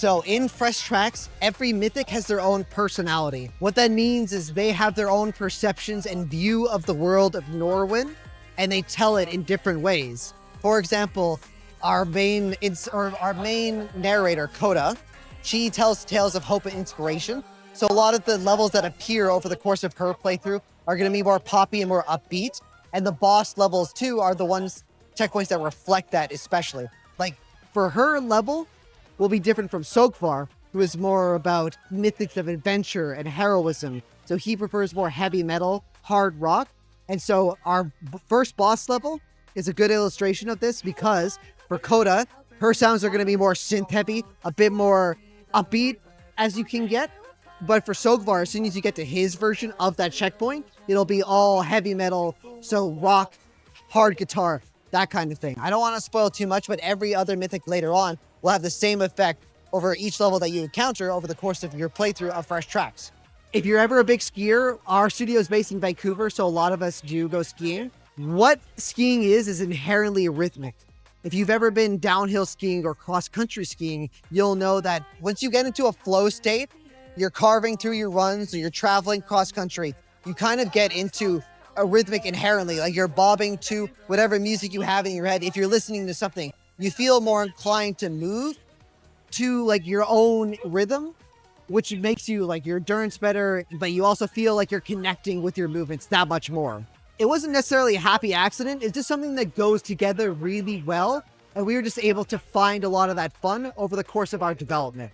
So in Fresh Tracks, every mythic has their own personality. What that means is they have their own perceptions and view of the world of Norwin, and they tell it in different ways. For example, our main narrator, Coda, she tells tales of hope and inspiration. So a lot of the levels that appear over the course of her playthrough are going to be more poppy and more upbeat. And the boss levels too are the ones, checkpoints that reflect that especially. Like for her level will be different from Sogvar, who is more about mythics of adventure and heroism. So he prefers more heavy metal, hard rock. And so our first boss level is a good illustration of this because for Coda, her sounds are going to be more synth heavy, a bit more upbeat as you can get. But for Sogvar, as soon as you get to his version of that checkpoint, it'll be all heavy metal, so rock, hard guitar, that kind of thing. I don't want to spoil too much, but every other mythic later on will have the same effect over each level that you encounter over the course of your playthrough of Fresh Tracks. If you're ever a big skier, our studio is based in Vancouver, so a lot of us do go skiing. What skiing is inherently rhythmic. If you've ever been downhill skiing or cross-country skiing, you'll know that once you get into a flow state, you're carving through your runs or you're traveling cross-country, you kind of get into a rhythmic inherently, like you're bobbing to whatever music you have in your head. If you're listening to something, you feel more inclined to move to like your own rhythm, which makes you like your endurance better, but you also feel like you're connecting with your movements that much more. It wasn't necessarily a happy accident. It's just something that goes together really well. And we were just able to find a lot of that fun over the course of our development.